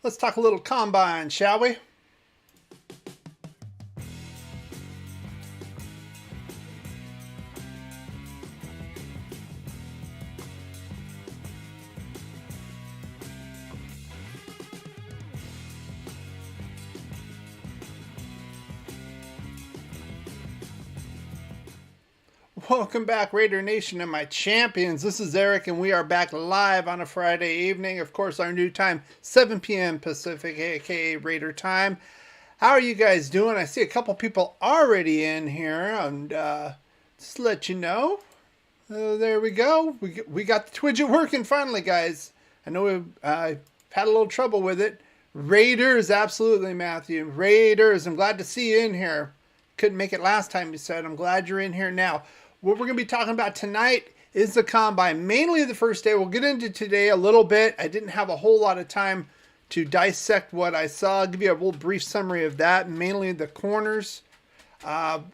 Let's talk a little combine, shall we? Welcome back, Raider Nation and my champions. This is Eric, and we are back live on a Friday evening. Of course, our new time, 7 p.m. Pacific, aka Raider time. How are you guys doing? I see a couple people already in here, and just to let you know, there we go. We got the Twidget working finally, guys. I know we've had a little trouble with it. Raiders, absolutely, Matthew. Raiders, I'm glad to see you in here. Couldn't make it last time, you said. I'm glad you're in here now. What we're going to be talking about tonight is the combine, mainly the first day. We'll get into today a little bit. I didn't have a whole lot of time to dissect what I saw. I'll give you a little brief summary of that, mainly the corners.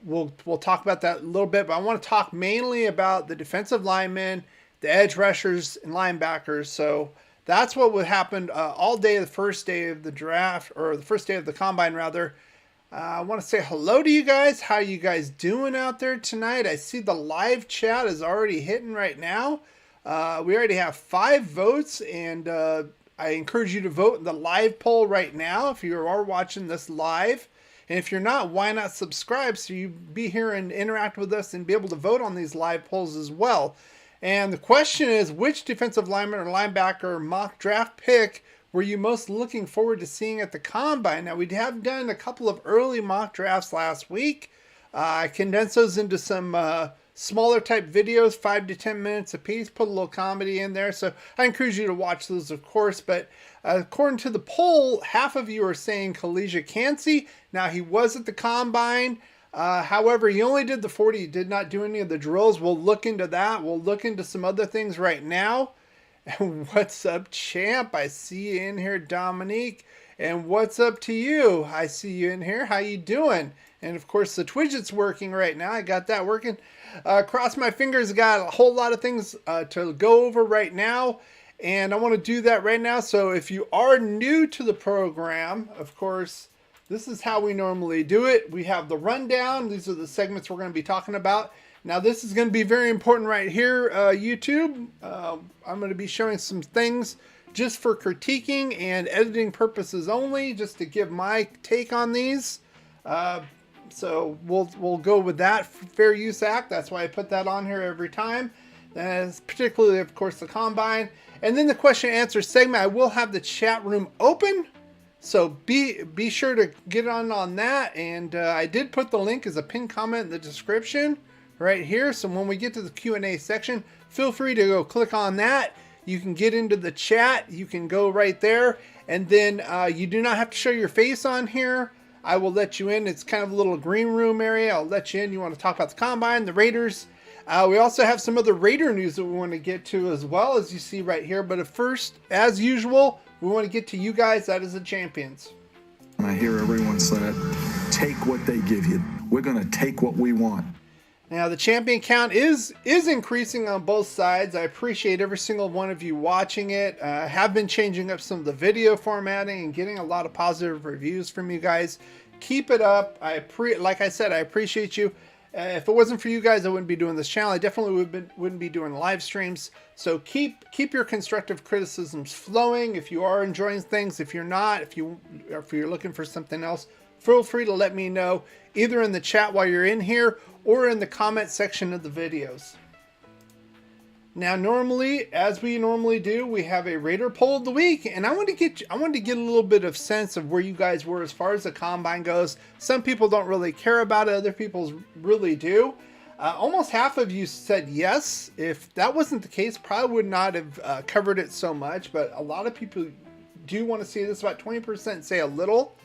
We'll talk about that a little bit, but I want to talk mainly about the defensive linemen, the edge rushers, and linebackers. So that's what would happen all day, the first day of the draft, or the first day of the combine, rather. I want to say hello to you guys. How you guys doing out there tonight? I see the live chat is already hitting right now. We already have 5 votes, and I encourage you to vote in the live poll right now if you are watching this live. And if you're not, why not subscribe so you be here and interact with us and be able to vote on these live polls as well. And the question is, which defensive lineman or linebacker mock draft pick were you most looking forward to seeing at the combine? Now, we have done a couple of early mock drafts last week. I condensed those into some smaller type videos, 5 to 10 minutes a piece, put a little comedy in there. So I encourage you to watch those, of course. But according to the poll, half of you are saying Kalijah Cansey. Now, he was at the combine. However, he only did the 40. He did not do any of the drills. We'll look into that. We'll look into some other things right now. And what's up, champ? I see you in here, Dominique. And what's up to you? I see you in here. How you doing? And of course, the Twidget's working right now. I got that working. Cross my fingers. Got a whole lot of things to go over right now. And I want to do that right now. So if you are new to the program, of course, this is how we normally do it. We have the rundown. These are the segments we're going to be talking about. Now, this is going to be very important right here, YouTube. I'm going to be showing some things just for critiquing and editing purposes only, just to give my take on these. So we'll go with that Fair Use Act. That's why I put that on here every time. That's particularly, of course, the combine. And then the question and answer segment, I will have the chat room open. So be sure to get on that. And I did put the link as a pinned comment in the description right here. So when we get to the Q&A section, feel free to go click on that. You can get into the chat. You can go right there. And then you do not have to show your face on here. I will let you in. It's kind of a little green room area. I'll let you in. You want to talk about the combine, the Raiders. We also have some other Raider news that we want to get to as well, as you see right here. But at first, as usual, we want to get to you guys. That is the champions. I hear everyone say it. Take what they give you. We're going to take what we want. Now, the champion count is increasing on both sides. I appreciate every single one of you watching it. I have been changing up some of the video formatting and getting a lot of positive reviews from you guys. Keep it up. Like I said, I appreciate you. If it wasn't for you guys, I wouldn't be doing this channel. I definitely wouldn't be doing live streams. So keep your constructive criticisms flowing. If you are enjoying things, if you're not, if you're looking for something else, feel free to let me know either in the chat while you're in here or in the comment section of the videos. Now, normally, as we normally do, we have a Raider poll of the week, and I wanted to get a little bit of sense of where you guys were as far as the combine goes. Some people don't really care about it, other people really do. Almost half of you said yes. If that wasn't the case, probably would not have covered it so much, but a lot of people do want to see this. About 20% say a little.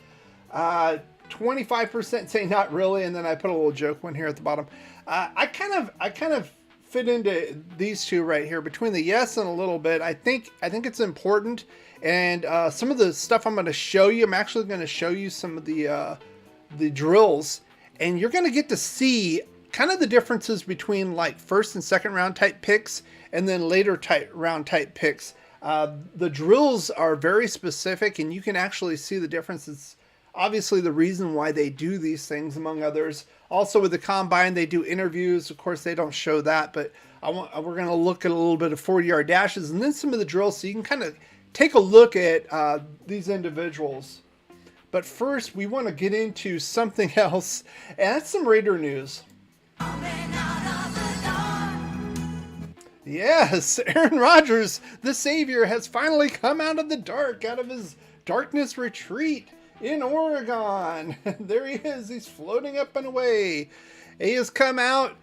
25% say not really, and then I put a little joke one here at the bottom. I kind of fit into these two right here between the yes and a little bit. I think it's important, And some of the stuff I'm going to show you, I'm actually going to show you some of the drills, and you're going to get to see kind of the differences between like first and second round type picks and then later round type picks. The drills are very specific, and you can actually see the differences. Obviously, the reason why they do these things, among others. Also, with the combine, they do interviews. Of course, they don't show that, but we're going to look at a little bit of 40-yard dashes and then some of the drills, so you can kind of take a look at these individuals. But first, we want to get into something else, and that's some Raider news. Yes, Aaron Rodgers, the savior, has finally come out of the dark, out of his darkness retreat in Oregon. There he is. He's floating up and away. He has come out.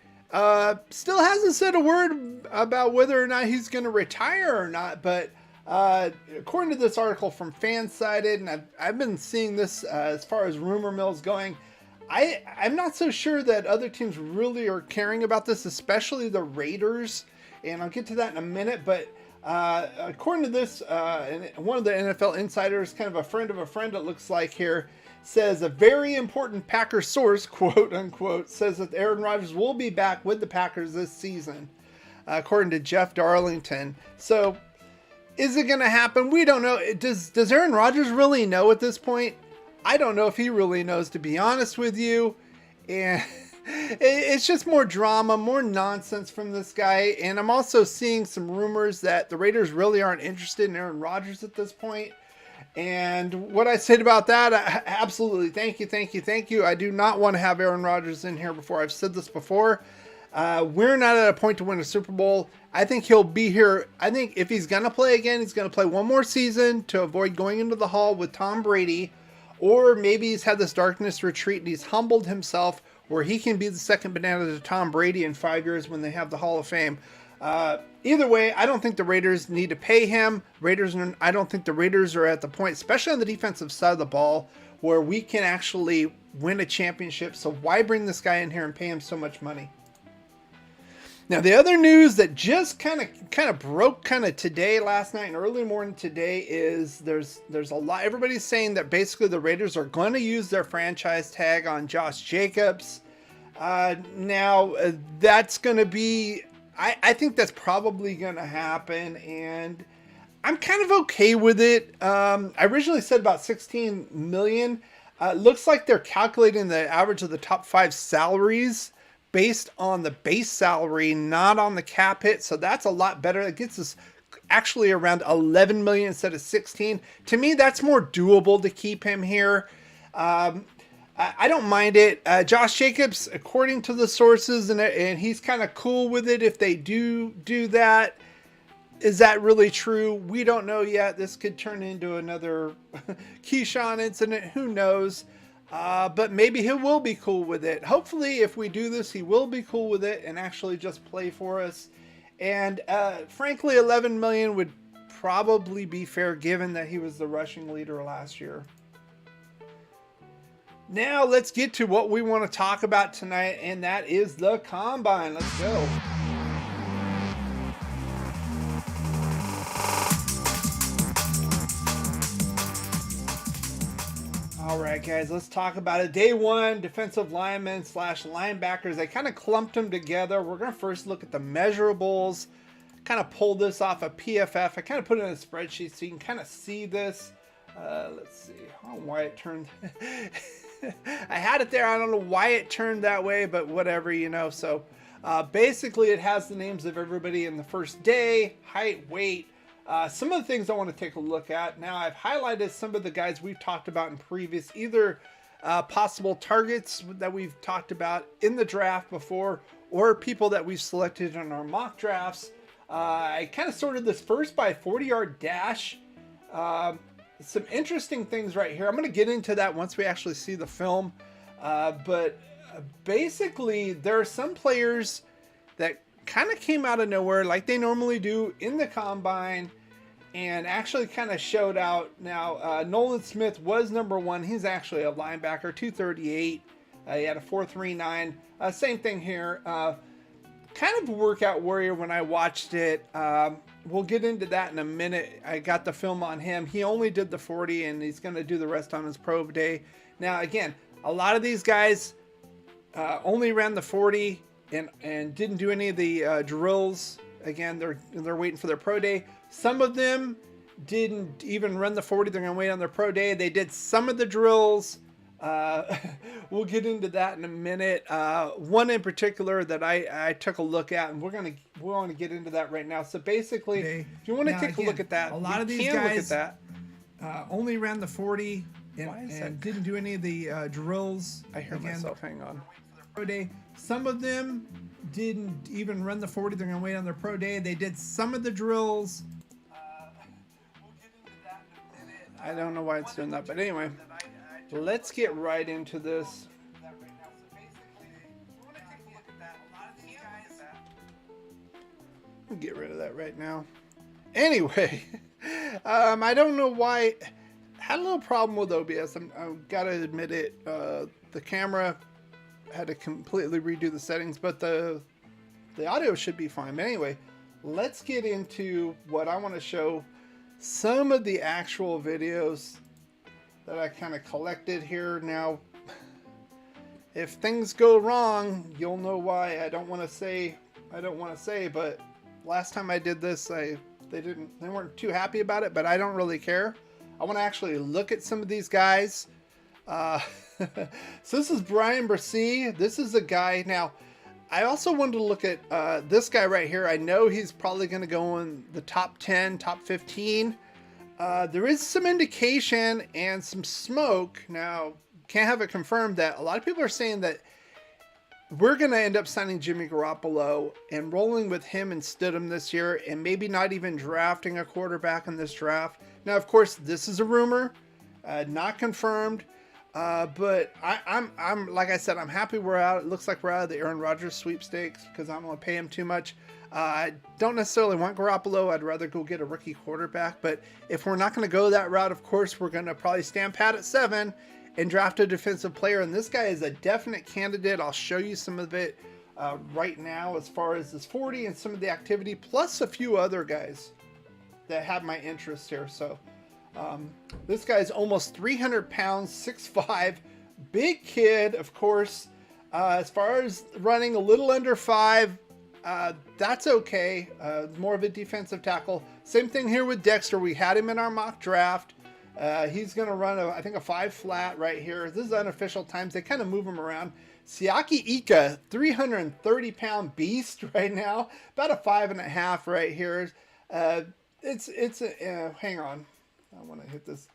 Still hasn't said a word about whether or not he's going to retire or not, but according to this article from Fansided, and I've been seeing this as far as rumor mills going, I'm not so sure that other teams really are caring about this, especially the Raiders, and I'll get to that in a minute, but according to this, one of the NFL insiders, kind of a friend, it looks like here, says a very important Packers source, quote unquote, says that Aaron Rodgers will be back with the Packers this season, according to Jeff Darlington. So, is it going to happen? We don't know. Does Aaron Rodgers really know at this point? I don't know if he really knows, to be honest with you. And it's just more drama, more nonsense from this guy. And I'm also seeing some rumors that the Raiders really aren't interested in Aaron Rodgers at this point. And what I said about that, absolutely, thank you. I do not want to have Aaron Rodgers in here before. I've said this before. We're not at a point to win a Super Bowl. I think he'll be here. I think if he's going to play again, he's going to play one more season to avoid going into the Hall with Tom Brady. Or maybe he's had this darkness retreat and he's humbled himself where he can be the second banana to Tom Brady in 5 years when they have the Hall of Fame. Either way, I don't think the Raiders need to pay him. I don't think the Raiders are at the point, especially on the defensive side of the ball, where we can actually win a championship. So why bring this guy in here and pay him so much money? Now, the other news that just kind of broke today, last night, and early morning today is there's a lot. Everybody's saying that basically the Raiders are going to use their franchise tag on Josh Jacobs. Now, that's going to be, I think that's probably going to happen, and I'm kind of okay with it. I originally said about $16 million. Looks like they're calculating the average of the top 5 salaries based on the base salary, not on the cap hit. So that's a lot better. It gets us actually around 11 million instead of 16. To me, that's more doable to keep him here. I don't mind it. Josh Jacobs, according to the sources, and he's kind of cool with it if they do that. Is that really true? We don't know yet. This could turn into another Keyshawn incident. Who knows? But maybe he will be cool with it. Hopefully, if we do this, he will be cool with it and actually just play for us. And frankly, 11 million would probably be fair given that he was the rushing leader last year. Now, let's get to what we want to talk about tonight, and that is the Combine. Let's go. All right, guys, let's talk about it. Day one, defensive linemen / linebackers. They kind of clumped them together. We're going to first look at the measurables. Kind of pulled this off of PFF. I kind of put it in a spreadsheet so you can kind of see this. Let's see. I don't know why it turned. I had it there. I don't know why it turned that way, but whatever, So basically, it has the names of everybody in the first day, height, weight. Some of the things I want to take a look at. Now, I've highlighted some of the guys we've talked about in previous, either possible targets that we've talked about in the draft before, or people that we've selected in our mock drafts. I kind of sorted this first by 40-yard dash. Some interesting things right here. I'm going to get into that once we actually see the film. But basically, there are some players that kind of came out of nowhere like they normally do in the Combine and actually kind of showed out. Now, Nolan Smith was number 1. He's actually a linebacker, 238. He had a 4.39. Same thing here. Kind of a workout warrior when I watched it. we'll get into that in a minute. I got the film on him. He only did the 40 and he's going to do the rest on his pro day. Now, again, a lot of these guys only ran the 40 and didn't do any of the drills. Again, they're waiting for their pro day. Some of them didn't even run the 40. They're going to wait on their pro day. They did some of the drills. We'll get into that in a minute. One in particular that I took a look at, and we're going to get into that right now. So basically, if you want to take a look at that, a lot of these guys look at that. Only ran the 40 and didn't do any of the drills. I hear myself. Hang on. Pro day. Some of them didn't even run the 40. They're going to wait on their pro day. They did some of the drills. We'll get into that in a minute. I don't know why it's doing that, but anyway, let's get right into this. We'll get rid of that right now. Anyway, I don't know why. Had a little problem with OBS. I've got to admit it. The camera had to completely redo the settings, but the audio should be fine. But anyway, let's get into what I want to show. Some of the actual videos that I kind of collected here. Now, if things go wrong, you'll know why. I don't want to say, but last time I did this, they weren't too happy about it, but I don't really care. I want to actually look at some of these guys. So this is Brian Bressy. This is a guy. Now, I also wanted to look at this guy right here. I know he's probably going to go in the top 10, top 15. There is some indication and some smoke. Now, can't have it confirmed that a lot of people are saying that we're going to end up signing Jimmy Garoppolo and rolling with him and Stidham this year, and maybe not even drafting a quarterback in this draft. Now, of course, this is a rumor, not confirmed. But I'm like I said, I'm happy we're out. It looks like we're out of the Aaron Rodgers sweepstakes because I don't want to pay him too much. I don't necessarily want Garoppolo. I'd rather go get a rookie quarterback. But if we're not going to go that route, of course, we're going to probably stand pat at 7 and draft a defensive player. And this guy is a definite candidate. I'll show you some of it right now as far as this 40 and some of the activity, plus a few other guys that have my interest here. So this guy's almost 300 pounds, 6'5", big kid, of course. As far as running a little under 5, that's okay. More of a defensive tackle. Same thing here with Dexter. We had him in our mock draft. He's going to run, I think, a 5 flat right here. This is unofficial times. They kind of move him around. Siaki Ika, 330-pound beast right now. About a 5.5 right here. Hang on. I want to hit this.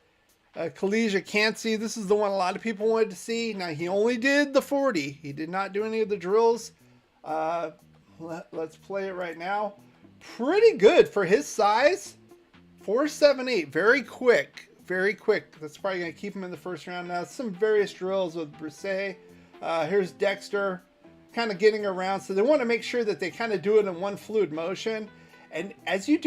Khalija can't see. This is the one a lot of people wanted to see. Now, he only did the 40. He did not do any of the drills. Let's play it right now. Pretty good for his size. 4.78. Very quick. Very quick. That's probably going to keep him in the first round. Now, some various drills with Brissé. Here's Dexter kind of getting around. So they want to make sure that they kind of do it in one fluid motion. And as you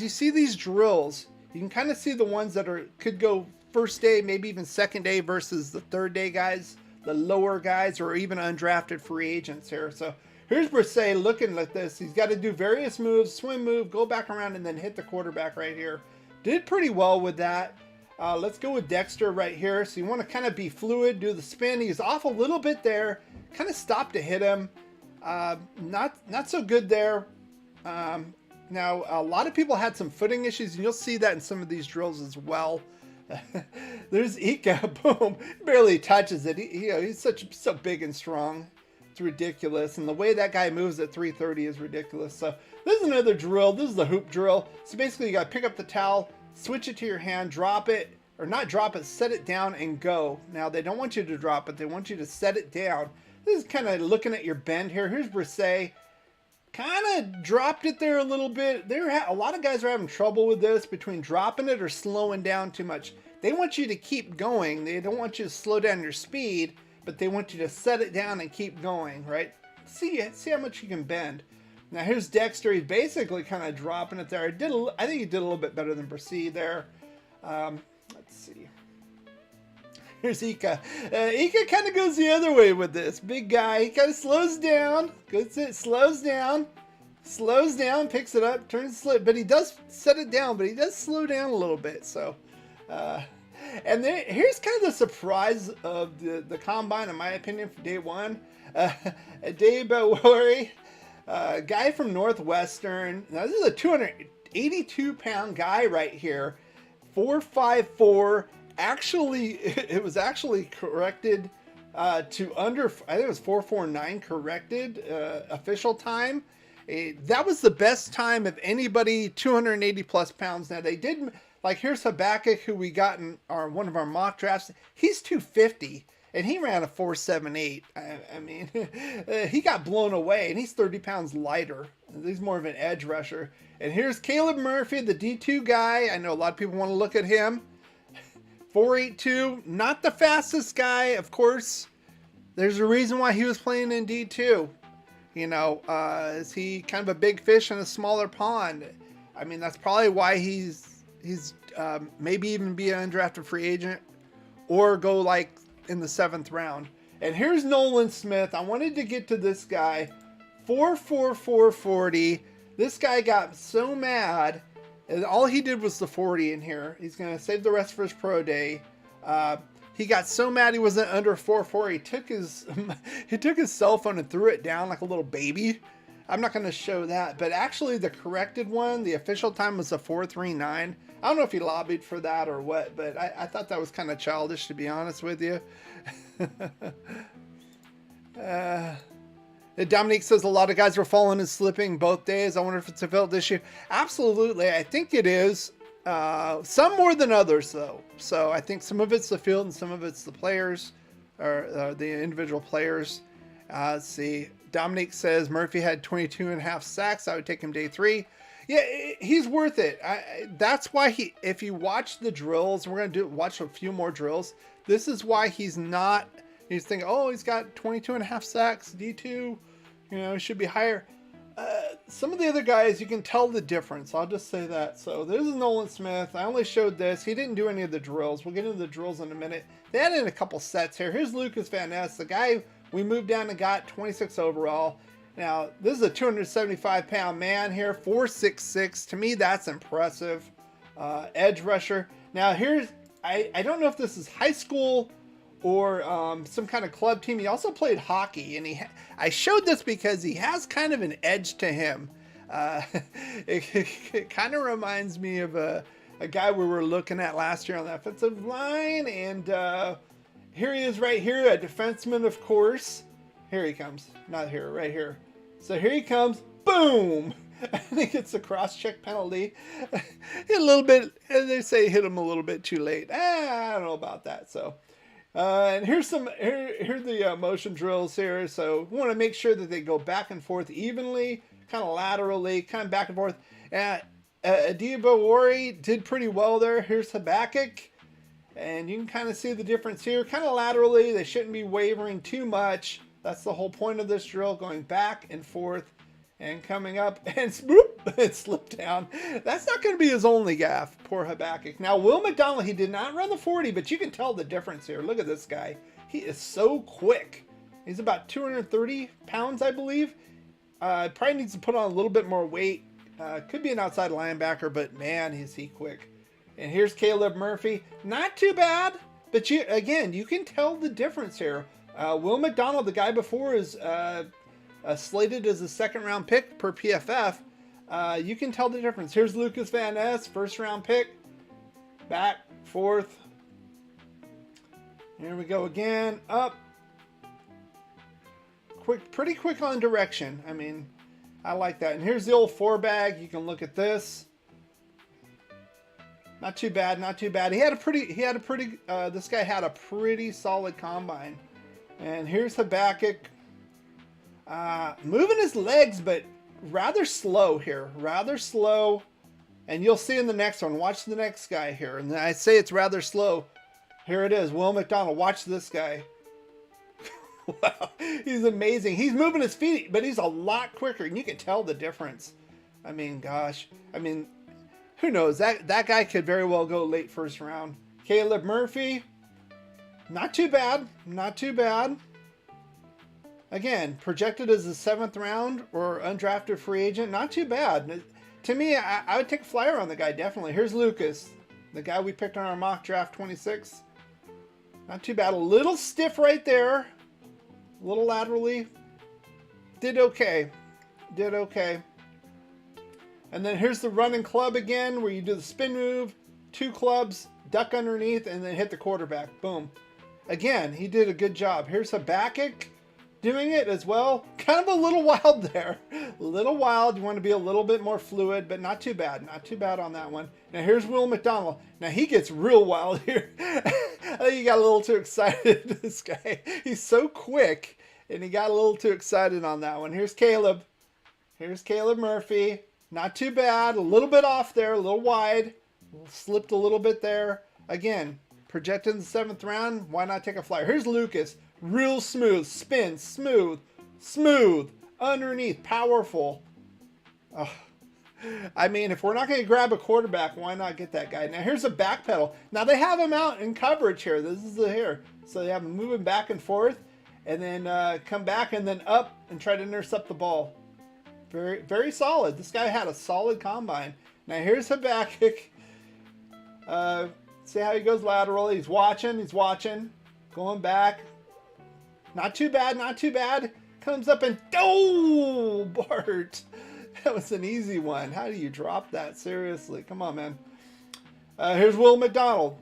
see these drills, you can kind of see the ones that could go first day, maybe even second day versus the third day guys, the lower guys, or even undrafted free agents here. So here's Brissé looking like this. He's got to do various moves, swim move, go back around, and then hit the quarterback right here. Did pretty well with that. Let's go with Dexter right here. So you want to kind of be fluid, do the spin. He's off a little bit there. Kind of stopped to hit him. Not so good there. Now, a lot of people had some footing issues, and you'll see that in some of these drills as well. There's Ika, boom, barely touches it. He's so big and strong. It's ridiculous, and the way that guy moves at 330 is ridiculous. So this is another drill. This is the hoop drill. So basically, you got to pick up the towel, switch it to your hand, drop it, or not drop it, set it down and go. Now, they don't want you to drop it. They want you to set it down. This is kind of looking at your bend here. Here's Brissé. Kind of dropped it there a little bit. A lot of guys are having trouble with this between dropping it or slowing down too much. They want you to keep going. They don't want you to slow down your speed, but they want you to set it down and keep going, right? See how much you can bend. Now here's Dexter. He's basically kind of dropping it there. I think he did a little bit better than Brissé there. Let's see. Here's Ika. Ika kind of goes the other way with this. Big guy. He kind of slows down. Slows down. slows down, picks it up, turns slip, but he does set it down, but he does slow down a little bit. So, and then here's kind of the surprise of the combine, in my opinion, for day one. Dave Bowori, guy from Northwestern. Now, this is a 282-pound guy right here, 4.54. Actually, it was actually corrected to under, I think it was 4.49 corrected official time. That was the best time of anybody 280 plus pounds. Now they did, like, here's Habakkuk, who we got in one of our mock drafts. He's 250 and he ran a 4.78. I mean, he got blown away, and he's 30 pounds lighter. He's more of an edge rusher. And here's Caleb Murphy, the D2 guy. I know a lot of people want to look at him. 4.82, not the fastest guy, of course. There's a reason why he was playing in D2. You know, is he kind of a big fish in a smaller pond? I mean, that's probably why he's maybe even be an undrafted free agent or go like in the 7th round. And here's Nolan Smith. I wanted to get to this guy. 4.40. This guy got so mad. And all he did was the 40 in here. He's going to save the rest for his pro day. He got so mad he wasn't under 4.4. He took his cell phone and threw it down like a little baby. I'm not going to show that. But actually, the corrected one, the official time was a 4.39. I don't know if he lobbied for that or what, but I thought that was kind of childish, to be honest with you. Dominique says a lot of guys were falling and slipping both days. I wonder if it's a felt issue. Absolutely. I think it is. Some more than others, though. So I think some of it's the field and some of it's the players, or the individual players. Let's see. Dominique says Murphy had 22.5 sacks. I would take him day 3. Yeah, he's worth it. That's why if you watch the drills, we're going to watch a few more drills. This is why he's not, he's thinking, oh, he's got 22.5 sacks, D2, you know, he should be higher. Some of the other guys, you can tell the difference. I'll just say that. So this is Nolan Smith. I only showed this. He didn't do any of the drills. We'll get into the drills in a minute. They added in a couple sets here. Here's Lucas Van Ness, the guy we moved down and got 26 overall. Now, this is a 275-pound man here, 4.66. To me, that's impressive. Edge rusher. Now, here's, I don't know if this is high school or some kind of club team. He also played hockey, and I showed this because he has kind of an edge to him. It kind of reminds me of a guy we were looking at last year on the offensive line, and here he is right here, a defenseman, of course. Here he comes. Not here, right here. So here he comes. Boom! I think it's a cross-check penalty. A little bit, they say hit him a little bit too late. I don't know about that. So, and here's the motion drills here. So we want to make sure that they go back and forth evenly, kind of laterally, kind of back and forth. Adibawari did pretty well there. Here's Habakkuk. And you can kind of see the difference here. Kind of laterally. They shouldn't be wavering too much. That's the whole point of this drill, going back and forth and coming up, and swoop, it slipped down. That's not going to be his only gaffe, poor Habakkuk. Now, Will McDonald, he did not run the 40, but you can tell the difference here. Look at this guy. He is so quick. He's about 230 pounds, I believe. Probably needs to put on a little bit more weight. Could be an outside linebacker, but man, is he quick. And here's Caleb Murphy. Not too bad, but you can tell the difference here. Will McDonald, the guy before, is slated as a 2nd-round pick per PFF. You can tell the difference. Here's Lucas Van Ness, 1st-round pick. Back, forth. Here we go again. Up. Quick, pretty quick on direction. I mean, I like that. And here's the old 4-bag. You can look at this. Not too bad, not too bad. This guy had a pretty solid combine. And here's Habakkuk. Moving his legs, but rather slow here. Rather slow. And you'll see in the next one. Watch the next guy here. And I say it's rather slow. Here it is. Will McDonald. Watch this guy. Wow. He's amazing. He's moving his feet, but he's a lot quicker. And you can tell the difference. I mean, gosh. I mean, who knows? That guy could very well go late 1st round. Caleb Murphy. Not too bad. Not too bad. Again, projected as a 7th round or undrafted free agent. Not too bad. To me, I would take a flyer on the guy, definitely. Here's Lucas, the guy we picked on our mock draft 26. Not too bad. A little stiff right there. A little laterally. Did okay. Did okay. And then here's the running club again, where you do the spin move, 2 clubs, duck underneath, and then hit the quarterback. Boom. Again, he did a good job. Here's Habakkuk doing it as well. Kind of a little wild there. A little wild. You want to be a little bit more fluid, but not too bad. Not too bad on that one. Now here's Will McDonald. Now he gets real wild here. I think he got a little too excited, this guy. He's so quick, and he got a little too excited on that one. Here's Caleb. Here's Caleb Murphy. Not too bad. A little bit off there. A little wide. Slipped a little bit there. Again, projected in the 7th round. Why not take a flyer? Here's Lucas. Real smooth. Spin. Smooth. Smooth. Underneath. Powerful. Oh. I mean, if we're not going to grab a quarterback, why not get that guy? Now, here's a back pedal. Now, they have him out in coverage here. This is the here. So they have him moving back and forth. And then come back and then up and try to intercept the ball. Very, very solid. This guy had a solid combine. Now here's Habakkuk. See how he goes lateral. He's watching. He's watching. Going back. Not too bad. Not too bad. Comes up and... Oh, Bart. That was an easy one. How do you drop that? Seriously. Come on, man. Here's Will McDonald.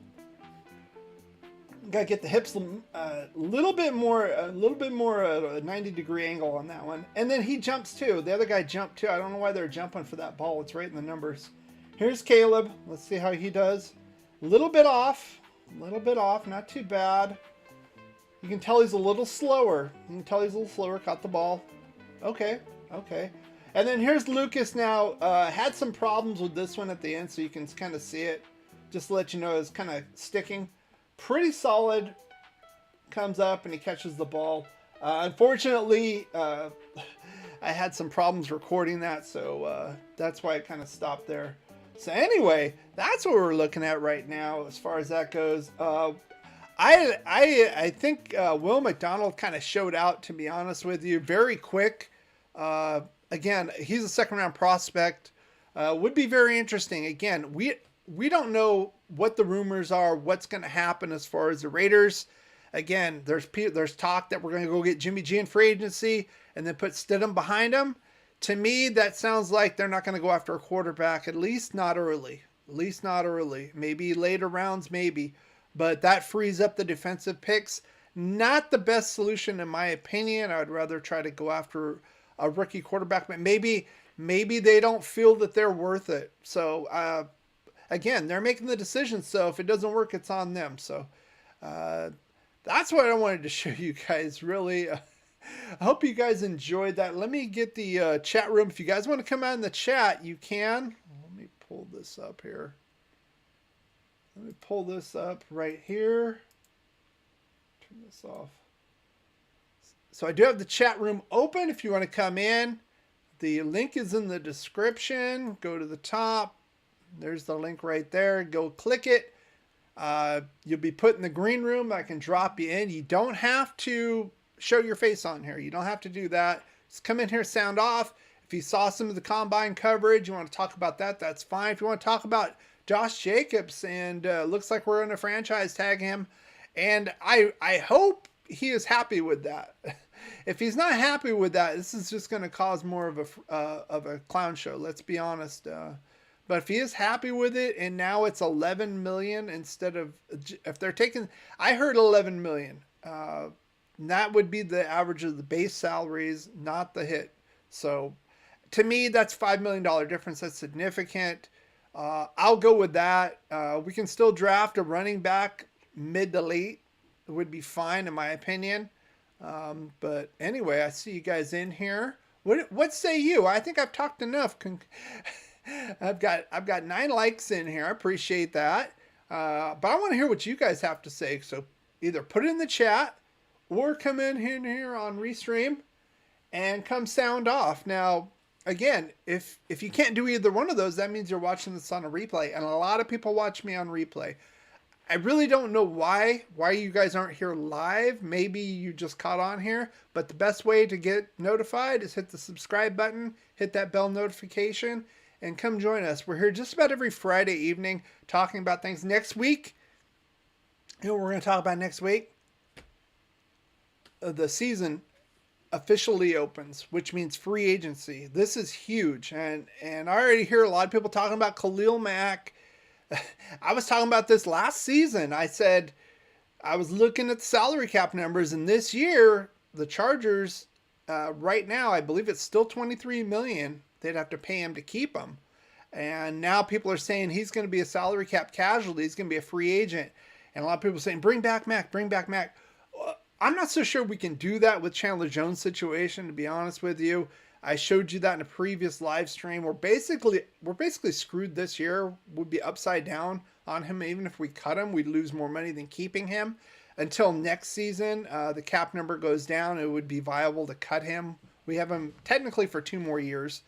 Got to get the hips a little bit more a 90-degree angle on that one. And then he jumps too. The other guy jumped too. I don't know why they're jumping for that ball. It's right in the numbers. Here's Caleb. Let's see how he does. A little bit off. Not too bad. You can tell he's a little slower. Caught the ball. Okay. And then here's Lucas now. Had some problems with this one at the end, so you can kind of see it. Just to let you know, it's kind of sticking. Pretty solid. Comes up and he catches the ball. Unfortunately, I had some problems recording that, so that's why it kind of stopped there. So anyway, that's what we're looking at right now as far as that goes. I think Will McDonald kind of showed out, to be honest with you. Very quick. Again, he's a 2nd-round prospect. Would be very interesting. Again, we don't know what the rumors are, what's going to happen as far as the Raiders. Again, there's talk that we're going to go get Jimmy G in free agency and then put Stidham behind him. To me, that sounds like they're not going to go after a quarterback, at least not early. Maybe later rounds, maybe. But that frees up the defensive picks. Not the best solution, in my opinion. I would rather try to go after a rookie quarterback. But maybe they don't feel that they're worth it. So, again, they're making the decision, so if it doesn't work, it's on them. So that's what I wanted to show you guys, really. I hope you guys enjoyed that. Let me get the chat room. If you guys want to come out in the chat, you can. Let me pull this up here. Let me pull this up right here. Turn this off. So I do have the chat room open if you want to come in. The link is in the description. Go to the top. There's the link right there. Go click it. You'll be put in the green room. I can drop you in. You don't have to show your face on here. You don't have to do that. Just come in here, sound off. If you saw some of the combine coverage, you want to talk about that, that's fine. If you want to talk about Josh Jacobs, and looks like we're going to franchise tag him, and I hope he is happy with that. If he's not happy with that, this is just going to cause more of a clown show. Let's be honest. But if he is happy with it, and now it's 11 million instead of, if they're taking, I heard 11 million. That would be the average of the base salaries, not the hit. So to me, that's $5 million difference. That's significant. I'll go with that. We can still draft a running back mid to late. It would be fine in my opinion. But anyway, I see you guys in here. What say you? I think I've talked enough. I've got 9 likes in here. I appreciate that. But I want to hear what you guys have to say. So either put it in the chat or come in here on Restream and come sound off. Now, again, if you can't do either one of those, that means you're watching this on a replay. And a lot of people watch me on replay. I really don't know why you guys aren't here live. Maybe you just caught on here, but the best way to get notified is hit the subscribe button, hit that bell notification, and come join us. We're here just about every Friday evening talking about things. Next week, you know what we're going to talk about next week? The season officially opens, which means free agency. This is huge. And I already hear a lot of people talking about Khalil Mack. I was talking about this last season. I said, I was looking at the salary cap numbers, and this year, the Chargers, right now, I believe it's still $23 million. They'd have to pay him to keep him. And now people are saying he's going to be a salary cap casualty. He's going to be a free agent. And a lot of people are saying, bring back Mack, bring back Mack. I'm not so sure we can do that with Chandler Jones' situation, to be honest with you. I showed you that in a previous live stream. We're basically screwed this year. We'd be upside down on him. Even if we cut him, we'd lose more money than keeping him. Until next season, the cap number goes down. It would be viable to cut him. We have him technically for 2 more years.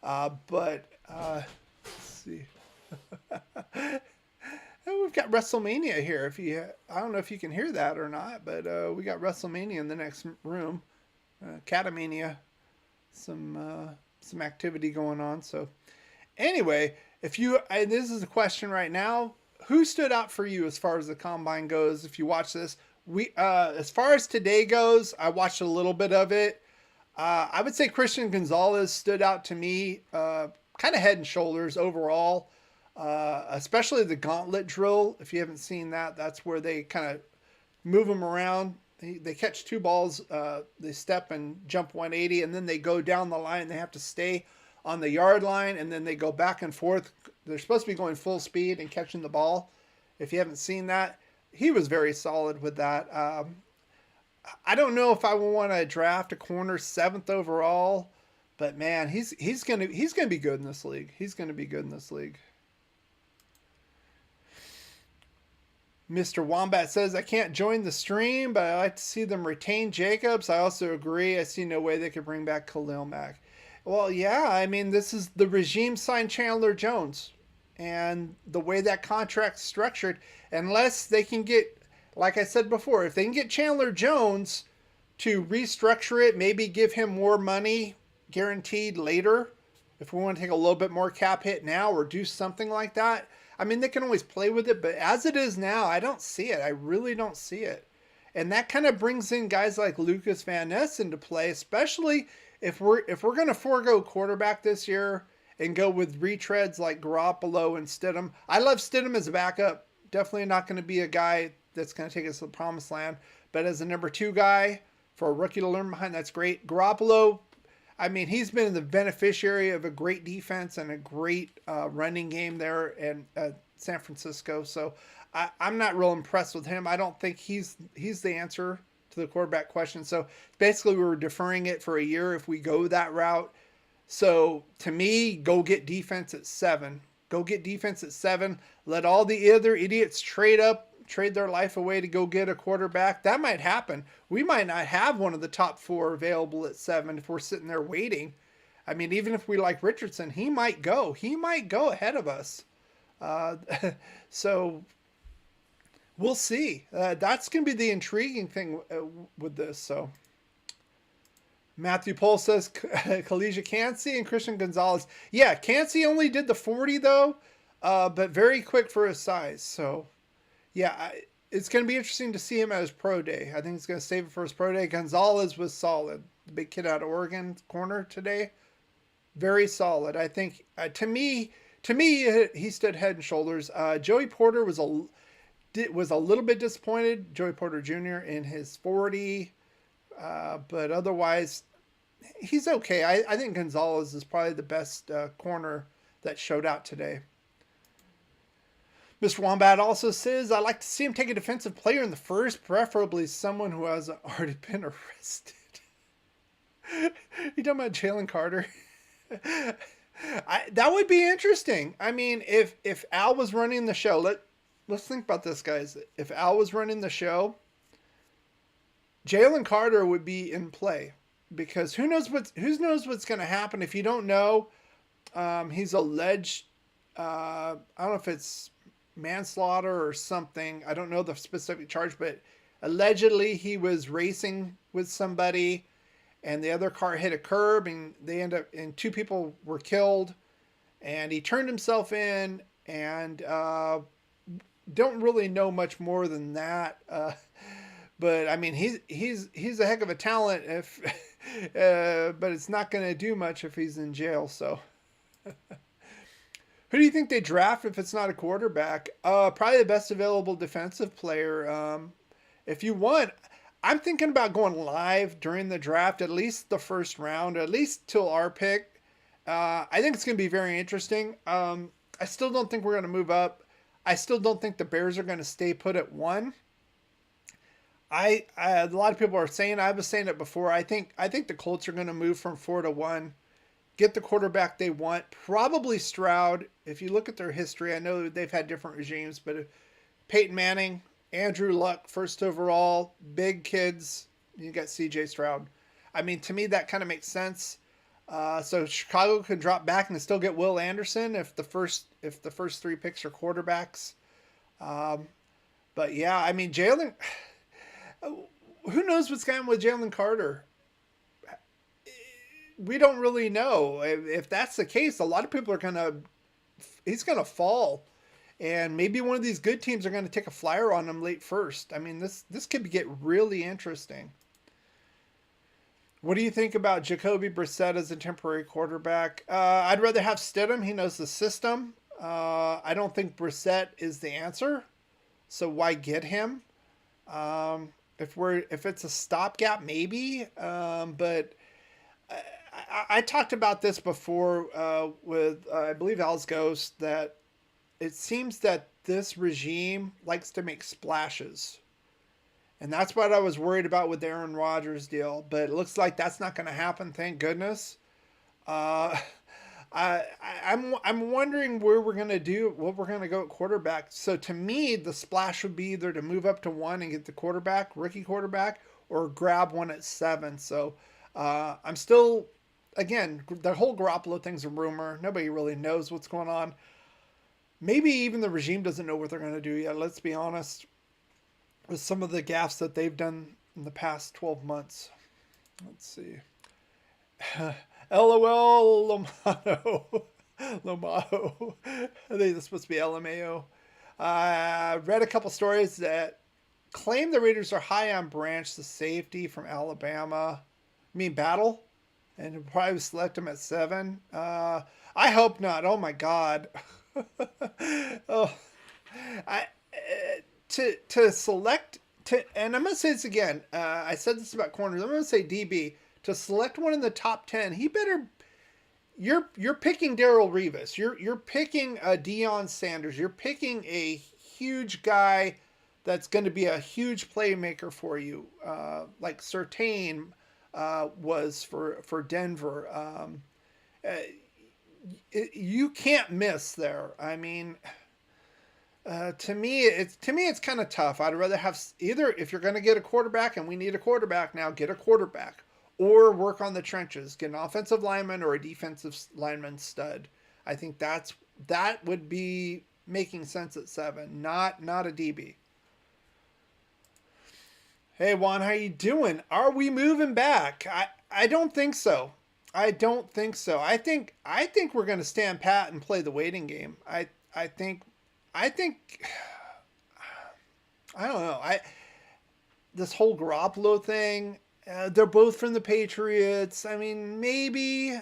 But let's see. We've got WrestleMania here. I don't know if you can hear that or not, but we got WrestleMania in the next room. Catamania. Some activity going on. So anyway, this is a question right now, who stood out for you as far as the combine goes? If you watch this, as far as today goes, I watched a little bit of it. I would say Christian Gonzalez stood out to me, kind of head and shoulders overall, especially the gauntlet drill. If you haven't seen that, that's where they kind of move them around. They catch 2 balls, they step and jump 180, and then they go down the line. They have to stay on the yard line, and then they go back and forth. They're supposed to be going full speed and catching the ball. If you haven't seen that, he was very solid with that. I don't know if I would want to draft a corner 7th overall, but man, he's gonna be good in this league. He's gonna be good in this league. Mr. Wombat says, I can't join the stream, but I like to see them retain Jacobs. I also agree. I see no way they could bring back Khalil Mack. Well, yeah, I mean, this is the regime signed Chandler Jones. And the way that contract's structured, unless they can get, like I said before, if they can get Chandler Jones to restructure it, maybe give him more money guaranteed later, if we want to take a little bit more cap hit now or do something like that. I mean, they can always play with it, but as it is now, I don't see it. I really don't see it. And that kind of brings in guys like Lucas Van Ness into play, especially if we're going to forego quarterback this year and go with retreads like Garoppolo and Stidham. I love Stidham as a backup. Definitely not going to be a guy that's going to take us to the promised land. But as a number 2 guy for a rookie to learn behind, that's great. Garoppolo, I mean, he's been the beneficiary of a great defense and a great running game there in San Francisco. So I'm not real impressed with him. I don't think he's the answer to the quarterback question. So basically, we were deferring it for a year if we go that route. So to me, go get defense at 7. Go get defense at 7. Let all the other idiots trade their life away to go get a quarterback. That might happen. We might not have one of the top 4 available at 7 if we're sitting there waiting. I mean, even if we like Richardson, he might go. He might go ahead of us. So we'll see. That's going to be the intriguing thing with this. So Matthew Pohl says Kalijah Cansey and Christian Gonzalez. Yeah, Cansey only did the 40 though, but very quick for his size. So yeah, it's going to be interesting to see him at his pro day. I think he's going to save it for his pro day. Gonzalez was solid. The big kid out of Oregon corner today. Very solid. I think, to me, he stood head and shoulders. Joey Porter was a little bit disappointed. Joey Porter Jr. in his 40. But otherwise, he's okay. I think Gonzalez is probably the best corner that showed out today. Mr. Wombat also says, I'd like to see him take a defensive player in the first, preferably someone who has already been arrested. You talking about Jalen Carter? That would be interesting. I mean, if Al was running the show, let's think about this, guys. If Al was running the show, Jalen Carter would be in play, because who knows what's going to happen. If you don't know, he's alleged. I don't know if it's manslaughter or something. I don't know the specific charge, but allegedly he was racing with somebody and the other car hit a curb and and two people were killed, and he turned himself in, and don't really know much more than that. But I mean, he's a heck of a talent if, but it's not going to do much if he's in jail. So, who do you think they draft if it's not a quarterback? Probably the best available defensive player. If you want, I'm thinking about going live during the draft, at least the first round, at least till our pick. I think it's going to be very interesting. I still don't think we're going to move up. I still don't think the Bears are going to stay put at 1. A lot of people are saying, I was saying it before, I think the Colts are going to move from 4 to 1, get the quarterback they want, probably Stroud. If you look at their history, I know they've had different regimes, but Peyton Manning, Andrew Luck, first overall, big kids, you got CJ Stroud. I mean, to me, that kind of makes sense. So Chicago could drop back and still get Will Anderson if the first 3 picks are quarterbacks. But yeah, I mean, Jalen, who knows what's going on with Jalen Carter? We don't really know. If that's the case, a lot of people are he's gonna fall, and maybe one of these good teams are gonna take a flyer on him late first. I mean, this could get really interesting. What do you think about Jacoby Brissett as a temporary quarterback? I'd rather have Stidham. He knows the system. I don't think Brissett is the answer, so why get him? If it's a stopgap, maybe. But I talked about this before with I believe Al's Ghost, that it seems that this regime likes to make splashes. And that's what I was worried about with the Aaron Rodgers deal. But it looks like that's not going to happen, thank goodness. I'm wondering what we're going to go at quarterback. So to me, the splash would be either to move up to 1 and get the rookie quarterback, or grab one at 7. So I'm still, again, the whole Garoppolo thing's a rumor. Nobody really knows what's going on. Maybe even the regime doesn't know what they're going to do yet, let's be honest, with some of the gaffes that they've done in the past 12 months. Let's see. LOL Lomano. Lomao. I think that's supposed to be LMAO. I read a couple stories that claim the Raiders are high on Branch, the safety from Alabama. I mean, Battle? And we'll probably select him at 7. I hope not. Oh my God. Oh, to select, and I'm going to say this again. I said this about corners. I'm going to say DB. To select one in the top 10, he better. You're picking Darrelle Revis. You're picking a Deion Sanders. You're picking a huge guy that's going to be a huge playmaker for you, like Surtain was for Denver. You can't miss there. I mean, to me, it's kind of tough. I'd rather have either, if you're going to get a quarterback, and we need a quarterback now, get a quarterback, or work on the trenches, get an offensive lineman or a defensive lineman stud. I think that would be making sense at 7, not a DB. Hey Juan, how you doing? Are we moving back? I don't think so. I don't think so. I think we're going to stand pat and play the waiting game. I think I don't know. This whole Garoppolo thing, they're both from the Patriots. I mean, maybe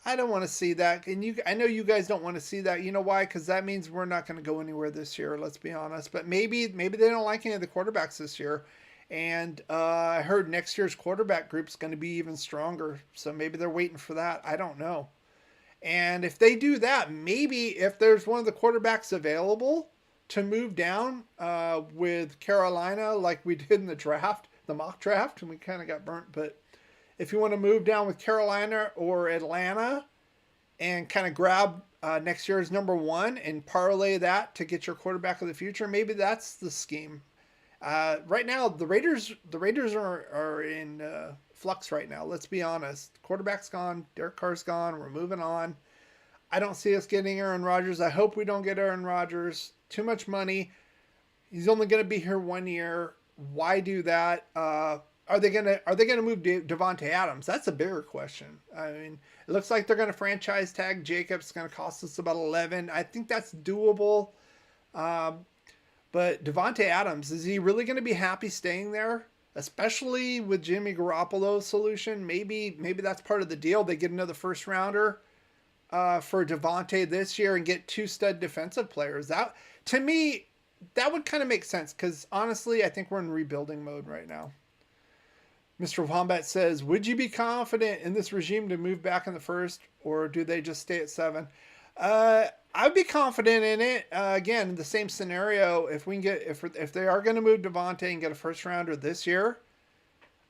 I don't want to see that. And I know you guys don't want to see that. You know why? Because that means we're not going to go anywhere this year. Let's be honest. But maybe they don't like any of the quarterbacks this year. And I heard next year's quarterback group's going to be even stronger. So maybe they're waiting for that. I don't know. And if they do that, maybe if there's one of the quarterbacks available to move down with Carolina, like we did in the draft, the mock draft, and we kind of got burnt. But if you want to move down with Carolina or Atlanta and kind of grab next year's number 1 and parlay that to get your quarterback of the future, maybe that's the scheme. Right now, the Raiders are in flux right now. Let's be honest. Quarterback's gone. Derek Carr's gone. We're moving on. I don't see us getting Aaron Rodgers. I hope we don't get Aaron Rodgers. Too much money. He's only going to be here 1 year. Why do that? Are they gonna move Devontae Adams? That's a bigger question. I mean, it looks like they're gonna franchise tag Jacobs. It's gonna cost us about 11. I think that's doable. But Devontae Adams, is he really gonna be happy staying there? Especially with Jimmy Garoppolo's solution. Maybe that's part of the deal. They get another first rounder for Devontae this year and get 2 stud defensive players. That, to me, that would kind of make sense because honestly, I think we're in rebuilding mode right now. Mr. Wombat says, would you be confident in this regime to move back in the first, or do they just stay at 7? I'd be confident in it. Again, in the same scenario, if we can get, if they are going to move Devontae and get a first rounder this year,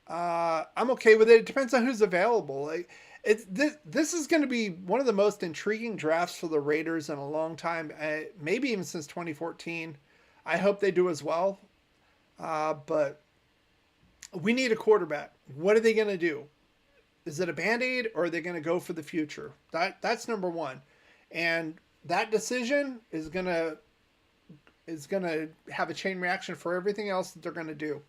I'm okay with it. It depends on who's available. Like, this is going to be one of the most intriguing drafts for the Raiders in a long time, maybe even since 2014. I hope they do as well. But we need a quarterback. What are they going to do? Is it a Band-Aid, or are they going to go for the future? That's number one. And that decision is going to have a chain reaction for everything else that they're going to do.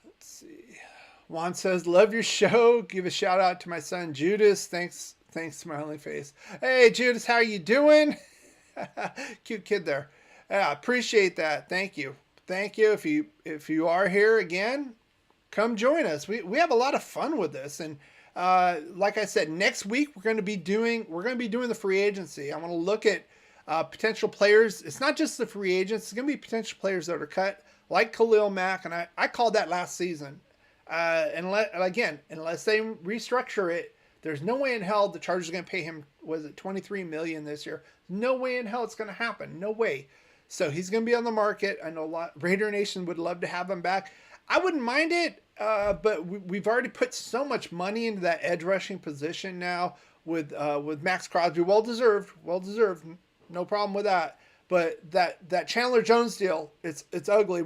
Let's see. Juan says, love your show. Give a shout out to my son, Judas. Thanks, smiley face. Hey, Judas, how are you doing? Cute kid there. Yeah, appreciate that. Thank you. If you are here again, come join us. We have a lot of fun with this, and like I said, next week we're going to be doing the free agency. I want to look at potential players. It's not just the free agents. It's going to be potential players that are cut, like Khalil Mack, and I called that last season. Unless they restructure it, there's no way in hell the Chargers are going to pay him. Was it $23 million this year? No way in hell it's going to happen. No way. So he's going to be on the market. I know Raider Nation would love to have him back. I wouldn't mind it, but we've already put so much money into that edge rushing position now with Max Crosby. Well deserved. No problem with that. But that Chandler Jones deal, it's ugly.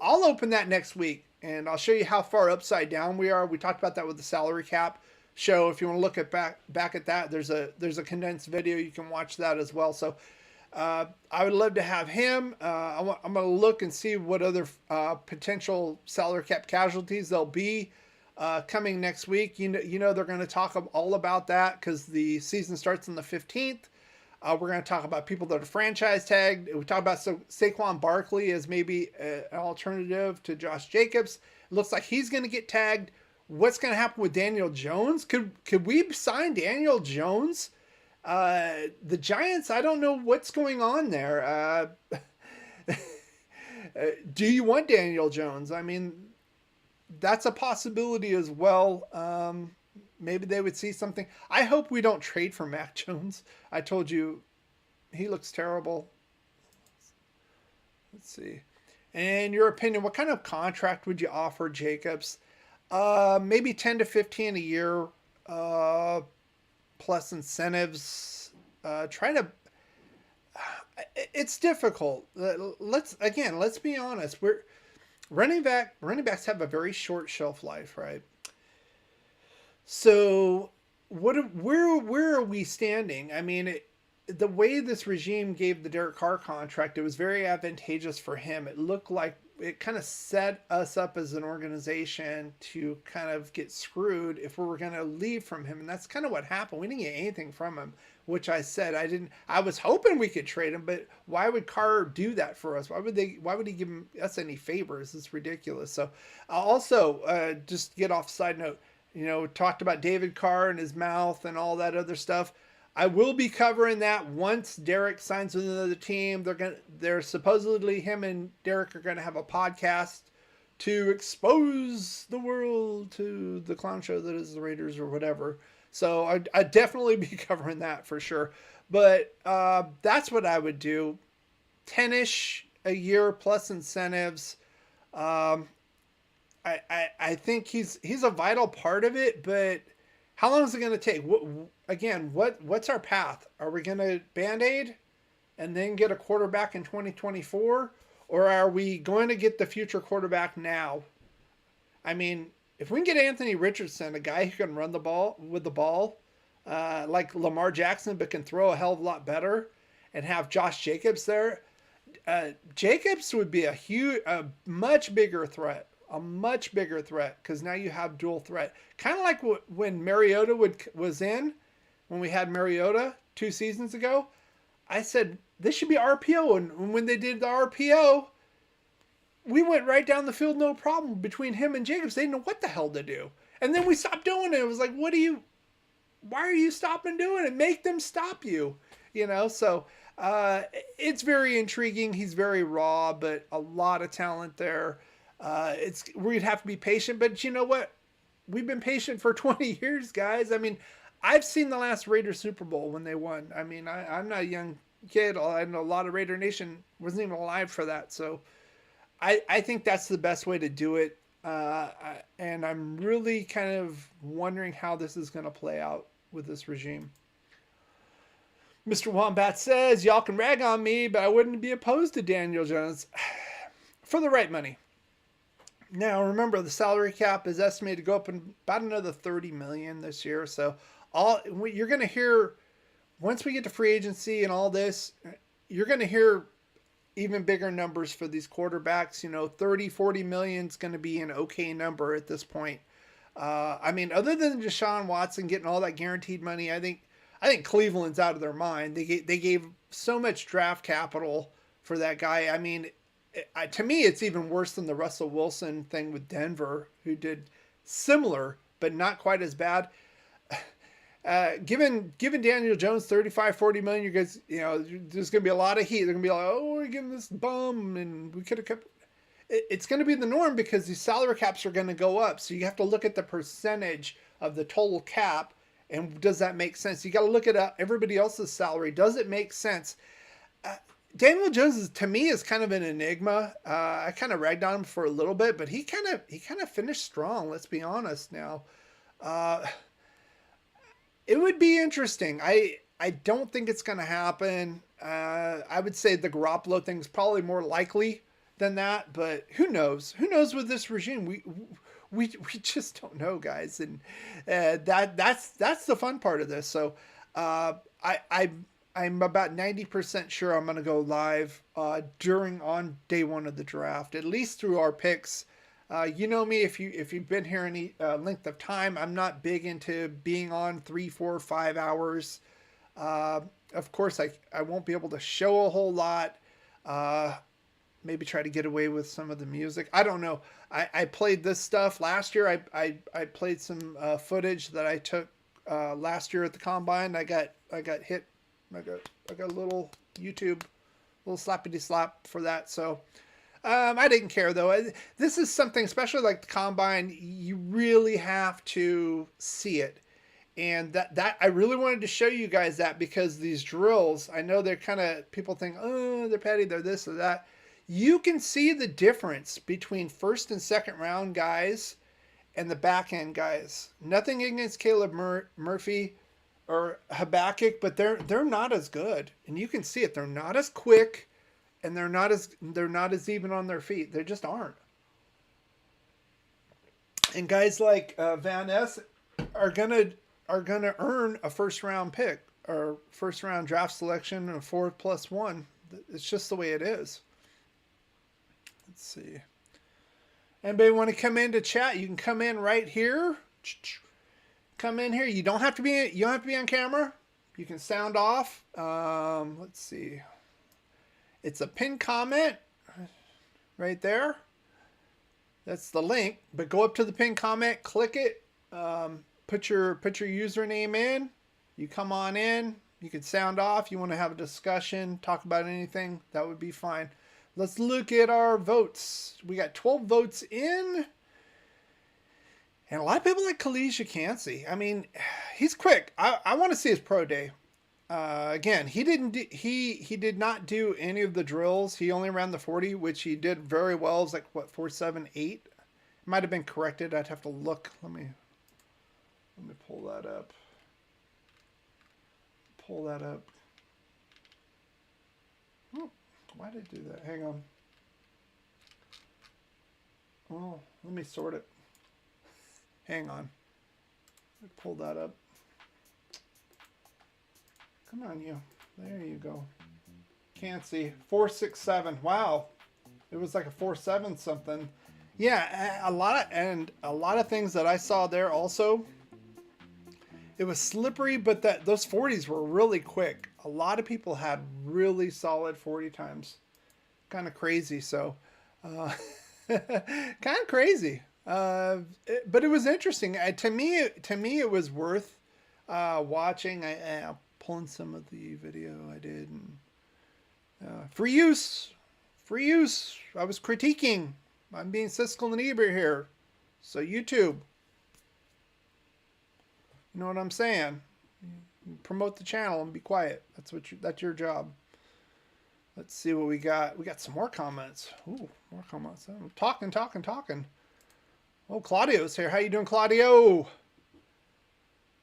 I'll open that next week, and I'll show you how far upside down we are. We talked about that with the salary cap show. If you want to look at back at that, there's a condensed video. You can watch that as well. So I would love to have him. I'm going to look and see what other potential salary cap casualties there'll be coming next week. You know they're going to talk all about that because the season starts on the 15th. We're going to talk about people that are franchise tagged. We talk about Saquon Barkley as maybe an alternative to Josh Jacobs. It looks like he's going to get tagged. What's going to happen with Daniel Jones? Could we sign Daniel Jones? The Giants, I don't know what's going on there. Do you want Daniel Jones? I mean, that's a possibility as well. Maybe they would see something. I hope we don't trade for Mac Jones. I told you, he looks terrible. Let's see. In your opinion, what kind of contract would you offer Jacobs? Maybe 10 to 15 a year, plus incentives. It's difficult. Let's be honest. Running backs have a very short shelf life, right? So where are we standing? I mean, the way this regime gave the Derek Carr contract, it was very advantageous for him. It looked like it kind of set us up as an organization to kind of get screwed if we were going to leave from him. And that's kind of what happened. We didn't get anything from him, which I said I was hoping we could trade him, but why would Carr do that for us? Why would he give us any favors? It's ridiculous. So also, just get off side note, talked about David Carr and his mouth and all that other stuff. I will be covering that once Derek signs with another team. They're supposedly, him and Derek are going to have a podcast to expose the world to the clown show that is the Raiders or whatever. So I'd definitely be covering that for sure. But that's what I would do. 10-ish a year plus incentives. I think he's a vital part of it, but how long is it going to take? What's our path? Are we going to Band-Aid and then get a quarterback in 2024? Or are we going to get the future quarterback now? I mean, if we can get Anthony Richardson, a guy who can run the ball with the ball, like Lamar Jackson, but can throw a hell of a lot better, and have Josh Jacobs there, Jacobs would be a much bigger threat. A much bigger threat, because now you have dual threat. Kind of like when Mariota was in, when we had Mariota 2 seasons ago. I said, this should be RPO. And when they did the RPO, we went right down the field, no problem, between him and Jacobs. They didn't know what the hell to do. And then we stopped doing it. It was like, why are you stopping doing it? Make them stop you. So it's very intriguing. He's very raw, but a lot of talent there. We'd have to be patient, but you know what? We've been patient for 20 years, guys. I mean, I've seen the last Raider Super Bowl when they won. I mean, I'm not a young kid. I know a lot of Raider Nation wasn't even alive for that. So I think that's the best way to do it. And I'm really kind of wondering how this is going to play out with this regime. Mr. Wombat says, y'all can rag on me, but I wouldn't be opposed to Daniel Jones for the right money. Now, remember, the salary cap is estimated to go up in about another $30 million this year. So you're going to hear, once we get to free agency and all this, you're going to hear even bigger numbers for these quarterbacks. 30, 40 million is going to be an okay number at this point. I mean, other than Deshaun Watson getting all that guaranteed money, I think Cleveland's out of their mind. They gave so much draft capital for that guy. I mean, to me, it's even worse than the Russell Wilson thing with Denver, who did similar, but not quite as bad. Given Daniel Jones 35, 40 million, you guys, there's going to be a lot of heat. They're going to be like, oh, we're giving this bum, and we could have kept. It's going to be the norm because these salary caps are going to go up. So you have to look at the percentage of the total cap, and does that make sense? You got to look at everybody else's salary. Does it make sense? Daniel Jones to me is kind of an enigma. I kind of ragged on him for a little bit, but he kind of finished strong. Let's be honest now. It would be interesting. I don't think it's going to happen. I would say the Garoppolo thing is probably more likely than that, but who knows? Who knows with this regime? We just don't know, guys, and that's the fun part of this. So I'm about 90% sure I'm going to go live on day one of the draft, at least through our picks. You know me, if you've been here any length of time, I'm not big into being on 3, 4, 5 hours. Of course, I won't be able to show a whole lot. Maybe try to get away with some of the music. I don't know. I played this stuff last year. I played some footage that I took last year at the combine. I got hit. I got a little YouTube, little slappity slap for that. So I didn't care though. This is something, especially like the combine, you really have to see it. And that I really wanted to show you guys that, because these drills, I know they're kind of, people think, oh, they're petty, they're this or that. You can see the difference between first and second round guys and the back end guys. Nothing against Caleb Murphy or Habakkuk, but they're not as good, and you can see it. They're not as quick, and they're not as even on their feet. They just aren't. And guys like Van Ness are gonna earn a first round pick or first round draft selection, a 4+1. It's just the way it is. Let's see. Anybody want to come in to chat? You can come in right here. Come in here. You don't have to be on camera. You can sound off. Let's see. It's a pinned comment right there. That's the link. But go up to the pinned comment, click it, put your username in. You come on in. You can sound off. You want to have a discussion, talk about anything, that would be fine. Let's look at our votes. We got 12 votes in. And a lot of people like Khalid Yancey. I mean, he's quick. I want to see his pro day. Again, he did not do any of the drills. He only ran the 40, which he did very well. It was like, what, 4.78? It might have been corrected. I'd have to look. Let me pull that up. Pull that up. Oh, why did I do that? Hang on. Oh, let me sort it. Hang on. Let me pull that up. Come on, you. There you go. Can't see. 467. Wow. It was like a 47 something. Yeah, a lot of things that I saw there also. It was slippery, but those 40s were really quick. A lot of people had really solid 40 times. Kind of crazy. So, kind of crazy. But it was interesting. To me, it was worth watching. I'm pulling some of the video I did. And, free use. I was critiquing. I'm being Siskel and Ebert here. So YouTube. You know what I'm saying? Promote the channel and be quiet. That's your job. Let's see what we got. We got some more comments. Ooh, more comments. I'm talking. Oh, Claudio's here. How you doing, Claudio?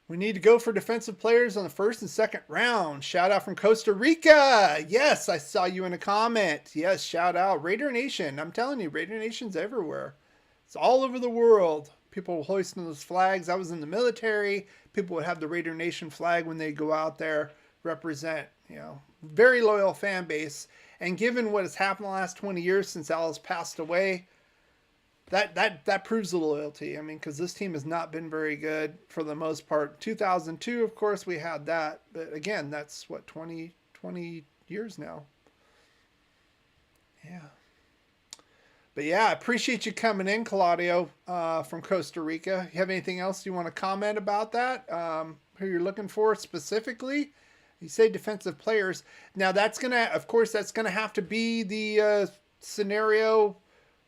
We need to go for defensive players on the first and second round. Shout out from Costa Rica. Yes, I saw you in a comment. Yes, shout out. Raider Nation. I'm telling you, Raider Nation's everywhere. It's all over the world. People hoisting those flags. I was in the military. People would have the Raider Nation flag when they go out there, represent, very loyal fan base. And given what has happened the last 20 years since Alice passed away, that proves the loyalty. I mean, because this team has not been very good for the most part. 2002, of course, we had that. But again, that's what, 20 years now. Yeah. But yeah, I appreciate you coming in, Claudio, from Costa Rica. You have anything else you want to comment about that? Who you're looking for specifically? You say defensive players. Now that's going to have to be the scenario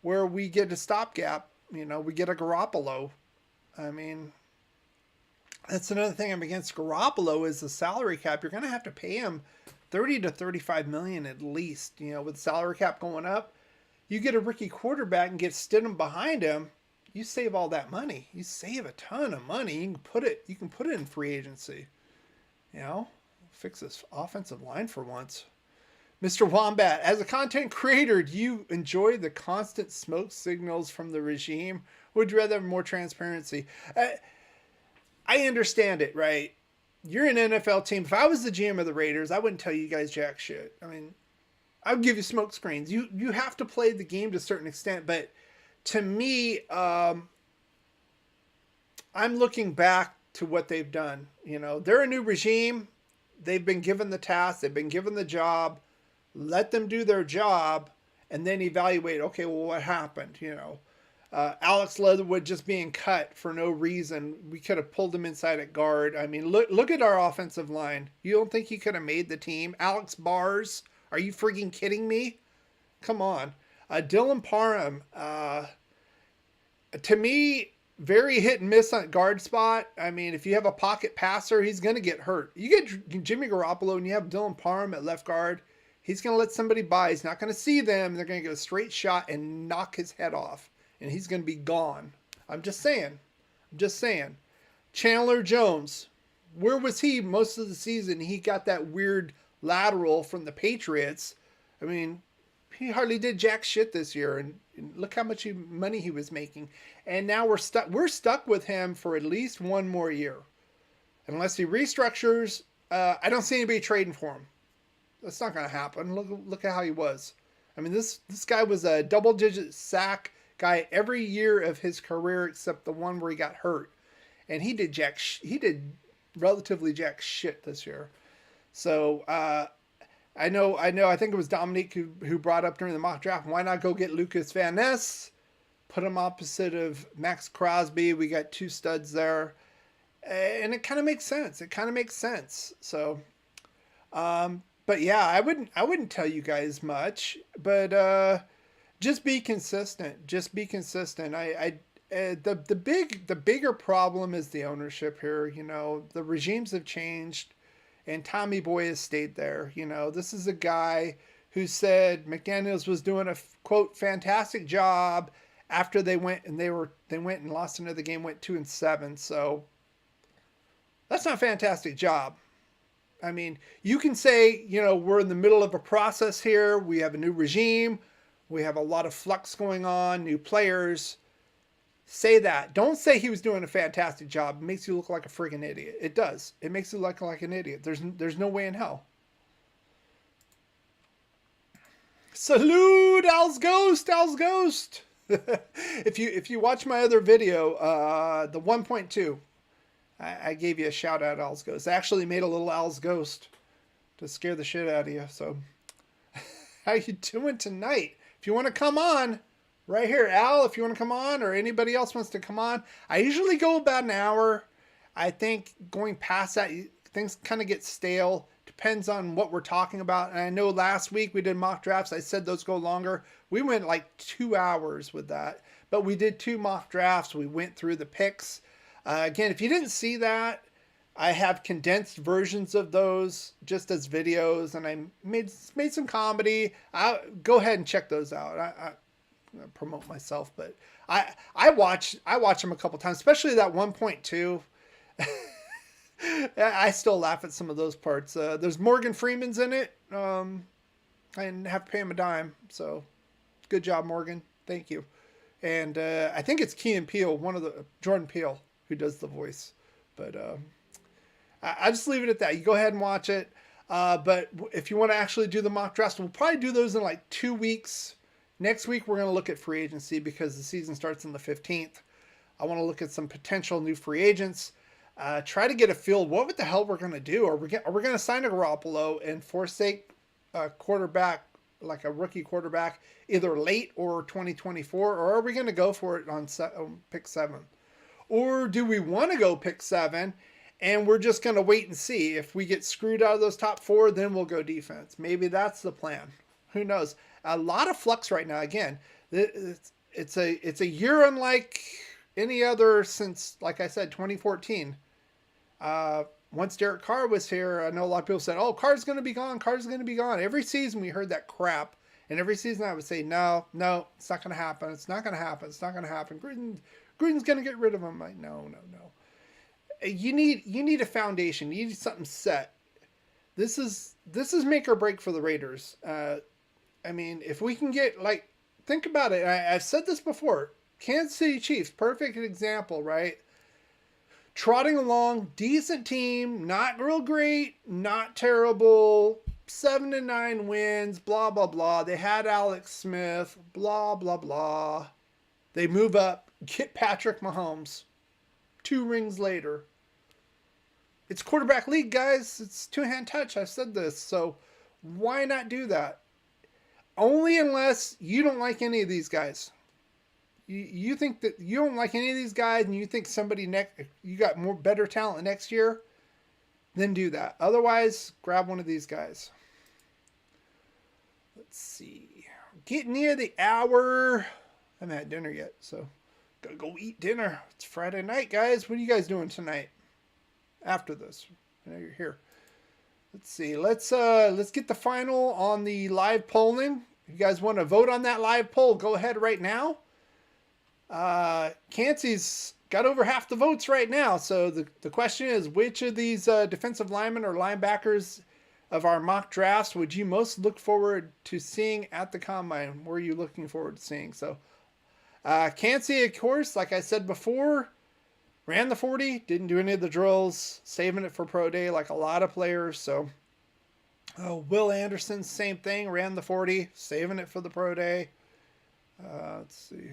where we get a stopgap. We get a Garoppolo. I mean, that's another thing I'm against Garoppolo is the salary cap. You're going to have to pay him 30 to 35 million at least, with the salary cap going up. You get a rookie quarterback and get Stidham behind him, you save all that money. You save a ton of money. You can put it in free agency. Fix this offensive line for once. Mr. Wombat, as a content creator, do you enjoy the constant smoke signals from the regime? Would you rather have more transparency? I understand it, right? You're an NFL team. If I was the GM of the Raiders, I wouldn't tell you guys jack shit. I mean, I would give you smoke screens. You have to play the game to a certain extent, but to me, I'm looking back to what they've done. They're a new regime. They've been given the task. They've been given the job. Let them do their job and then evaluate, okay, well, what happened? Alex Leatherwood just being cut for no reason. We could have pulled him inside at guard. I mean, look at our offensive line. You don't think he could have made the team? Alex Bars, are you freaking kidding me? Come on. Dylan Parham, to me, very hit and miss on guard spot. I mean, if you have a pocket passer, he's going to get hurt. You get Jimmy Garoppolo and you have Dylan Parham at left guard. He's going to let somebody by. He's not going to see them. They're going to get a straight shot and knock his head off. And he's going to be gone. I'm just saying. Chandler Jones. Where was he most of the season? He got that weird lateral from the Patriots. I mean, he hardly did jack shit this year. And look how much money he was making. And now we're stuck with him for at least one more year. Unless he restructures, I don't see anybody trading for him. That's not going to happen. Look at how he was. I mean, this guy was a double-digit sack guy every year of his career except the one where he got hurt. And he did relatively jack shit this year. So, I think it was Dominique who brought up during the mock draft, why not go get Lucas Van Ness, put him opposite of Max Crosby. We got two studs there. And it kind of makes sense. So, but yeah, I wouldn't tell you guys much, but, just be consistent. The bigger problem is the ownership here. The regimes have changed and Tommy Boy has stayed there. This is a guy who said McDaniels was doing a quote fantastic job after they went and lost another game, went 2-7. So that's not a fantastic job. I mean, you can say, we're in the middle of a process here. We have a new regime. We have a lot of flux going on, new players. Say that. Don't say he was doing a fantastic job. It makes you look like a friggin' idiot. It does. It makes you look like an idiot. There's no way in hell. Salute, Al's Ghost, Al's Ghost. If you watch my other video, the 1.2, I gave you a shout out, Al's Ghost. I actually made a little Al's Ghost to scare the shit out of you. So, how you doing tonight? If you want to come on, right here, Al, if you want to come on, or anybody else wants to come on, I usually go about an hour. I think going past that, things kind of get stale. Depends on what we're talking about. And I know last week we did mock drafts. I said those go longer. We went like 2 hours with that. But we did 2 mock drafts. We went through the picks. Again, if you didn't see that, I have condensed versions of those just as videos. And I made some comedy. Go ahead and check those out. I promote myself, but I watch them a couple times, especially that 1.2. I still laugh at some of those parts. There's Morgan Freeman's in it. I didn't have to pay him a dime, so good job, Morgan. Thank you. And I think it's Key and Peele, Jordan Peele, who does the voice. But I just leave it at that. You go ahead and watch it. But if you want to actually do the mock drafts, we'll probably do those in like 2 weeks. Next week, we're going to look at free agency because the season starts on the 15th. I want to look at some potential new free agents. Try to get a feel what the hell we're going to do. Are we going to sign a Garoppolo and forsake a quarterback, like a rookie quarterback, either late or 2024? Or are we going to go for it on pick 7? Or do we want to go pick 7 and we're just going to wait and see? If we get screwed out of those top 4, then we'll go defense. Maybe that's the plan. Who knows? A lot of flux right now. Again, it's a year unlike any other since, like I said, 2014. Once Derek Carr was here, I know a lot of people said, oh, Carr's going to be gone. Carr's going to be gone. Every season we heard that crap. And every season I would say, no, it's not going to happen. It's not going to happen. It's not going to happen. Gruden's going to get rid of him. I'm like, no. You need a foundation. You need something set. This is make or break for the Raiders. I mean, if we can get, like, think about it. I've said this before. Kansas City Chiefs, perfect example, right? Trotting along, decent team, not real great, not terrible, 7-9 wins, blah, blah, blah. They had Alex Smith, blah, blah, blah. They move up, get Patrick Mahomes. 2 rings later. It's quarterback league, guys. It's two-hand touch. I've said this. So why not do that? Only unless you don't like any of these guys. You think that you don't like any of these guys and you think you got better talent next year, then do that. Otherwise, grab one of these guys. Let's see. Getting near the hour. I haven't had dinner yet, so gotta go eat dinner. It's Friday night, guys. What are you guys doing tonight? After this, I know you're here. Let's see. Let's get the final on the live polling. If you guys want to vote on that live poll, go ahead right now. Cansey's got over half the votes right now. So the question is, which of these defensive linemen or linebackers of our mock drafts would you most look forward to seeing at the combine? Where are you looking forward to seeing? So Kansey, of course, like I said before, ran the 40, didn't do any of the drills, saving it for pro day like a lot of players. So Will Anderson, same thing, ran the 40, saving it for the pro day. Let's see.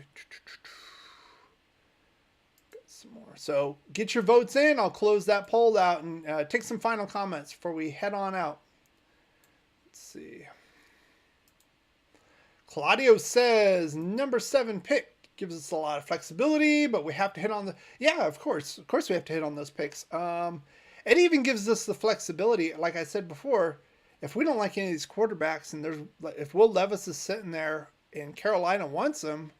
Got some more. So get your votes in. I'll close that poll out and take some final comments before we head on out. Let's see. Claudio says, number 7 pick gives us a lot of flexibility, but we have to hit on yeah, of course we have to hit on those picks. It even gives us the flexibility. Like I said before, if we don't like any of these quarterbacks and if Will Levis is sitting there and Carolina wants him,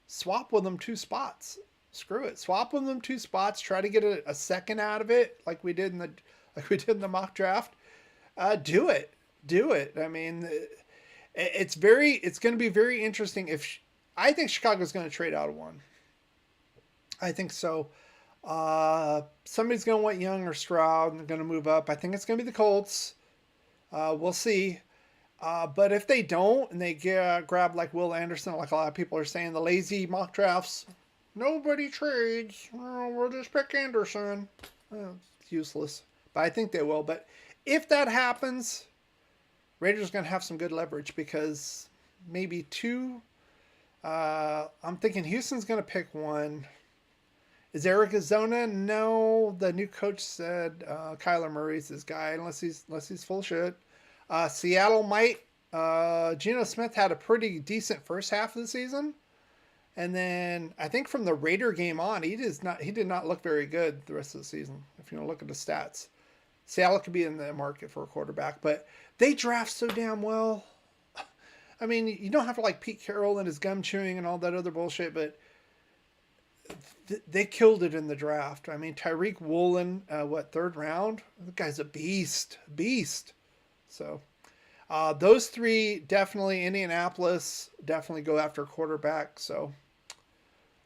swap with them 2 spots. Screw it. Swap with them 2 spots. Try to get a second out of it, like we did in the mock draft. Do it. I mean, it's going to be very interesting. I think Chicago's going to trade out of 1. I think so. Somebody's going to want Young or Stroud and they're going to move up. I think it's going to be the Colts. We'll see. But if they don't and they grab like Will Anderson, like a lot of people are saying, the lazy mock drafts, Nobody trades. We'll just pick Anderson. It's useless. But I think they will. But if that happens, Raiders are going to have some good leverage because maybe 2. I'm thinking Houston's going to pick 1. Is Arizona? No. The new coach said Kyler Murray's his guy, unless he's full shit. Seattle might. Geno Smith had a pretty decent first half of the season. And then I think from the Raider game on, he did not look very good the rest of the season. If you want to look at the stats, Seattle could be in the market for a quarterback, but they draft so damn well. I mean, you don't have to like Pete Carroll and his gum chewing and all that other bullshit, but they killed it in the draft. I mean, Tyreek Woolen, 3rd round? The guy's a beast. So those 3 definitely. Indianapolis definitely go after a quarterback. So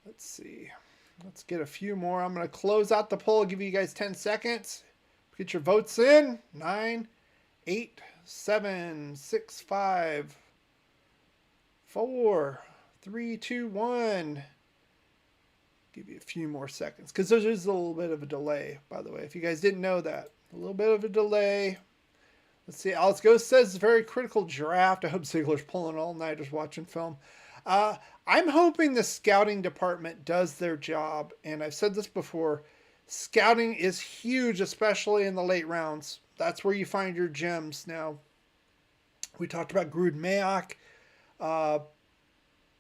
let's see. Let's get a few more. I'm going to close out the poll. Give you guys 10 seconds. Get your votes in. 9, 8, 7, 6, 5, 4, 3, 2, 1. Give you a few more seconds because there's a little bit of a delay, by the way. If you guys didn't know that, a little bit of a delay. Let's see. Alex Ghost says it's a very critical draft. I hope Ziegler's pulling all nighters watching film. I'm hoping the scouting department does their job. And I've said this before. Scouting is huge, especially in the late rounds. That's where you find your gems. Now, we talked about Gruden Mayock.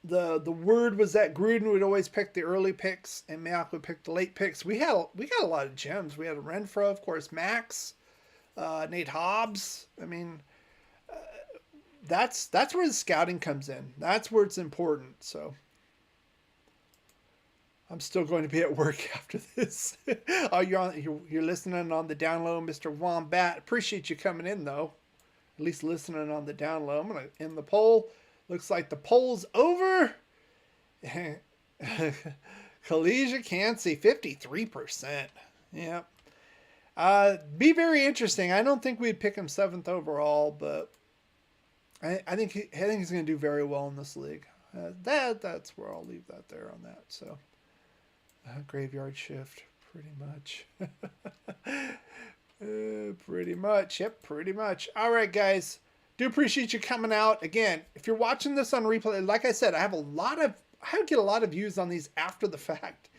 The word was that Gruden would always pick the early picks and Mayock would pick the late picks. We got a lot of gems. We had Renfro, of course, Max. Nate Hobbs. I mean, that's where the scouting comes in. That's where it's important. So I'm still going to be at work after this. Oh, you're listening on the down low, Mr. Wombat. Appreciate you coming in though. At least listening on the down low. I'm gonna end the poll. Looks like the poll's over. Collegia Cansey, 53%. Yep. Be very interesting. I don't think we'd pick him 7th overall, but I think he's going to do very well in this league. That's where I'll leave that there on that. So, graveyard shift, pretty much. Pretty much. Yep, pretty much. All right, guys. Do appreciate you coming out. Again, if you're watching this on replay, like I said, I get a lot of views on these after the fact.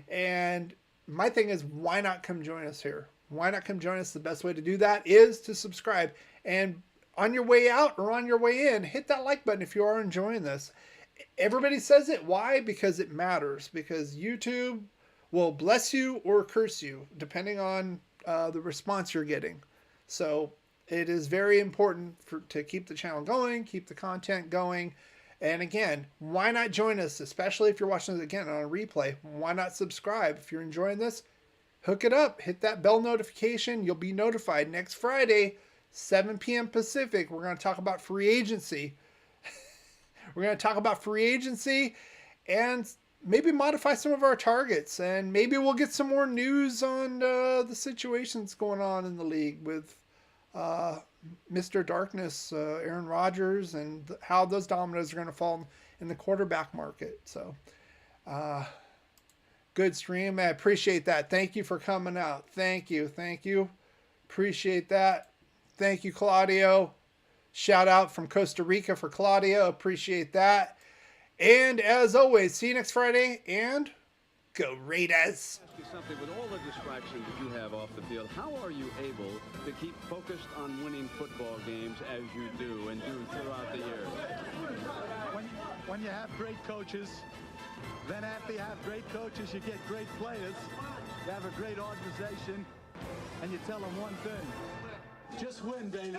And my thing is, why not come join us here? Why not come join us? The best way to do that is to subscribe. And on your way out or on your way in, hit that like button if you are enjoying this. Everybody says it. Why? Because it matters. Because YouTube will bless you or curse you, depending on the response you're getting. So it is very important to keep the channel going, keep the content going. And again, why not join us, especially if you're watching this again on a replay? Why not subscribe? If you're enjoying this, hook it up. Hit that bell notification. You'll be notified next Friday, 7 p.m. Pacific. We're going to talk about free agency. We're going to talk about free agency and maybe modify some of our targets. And maybe we'll get some more news on the situations going on in the league with Mr. Darkness, Aaron Rodgers, and how those dominoes are going to fall in the quarterback market. So, good stream. I appreciate that. Thank you for coming out. Thank you. Appreciate that. Thank you, Claudio. Shout out from Costa Rica for Claudio. Appreciate that. And as always, see you next Friday, and go Raiders. Ask you something. With all the distractions that you have off the field, how are you able to keep focused on winning football games as you do and do throughout the year? When you have great coaches, then after you have great coaches, you get great players. You have a great organization, and you tell them one thing: just win, baby.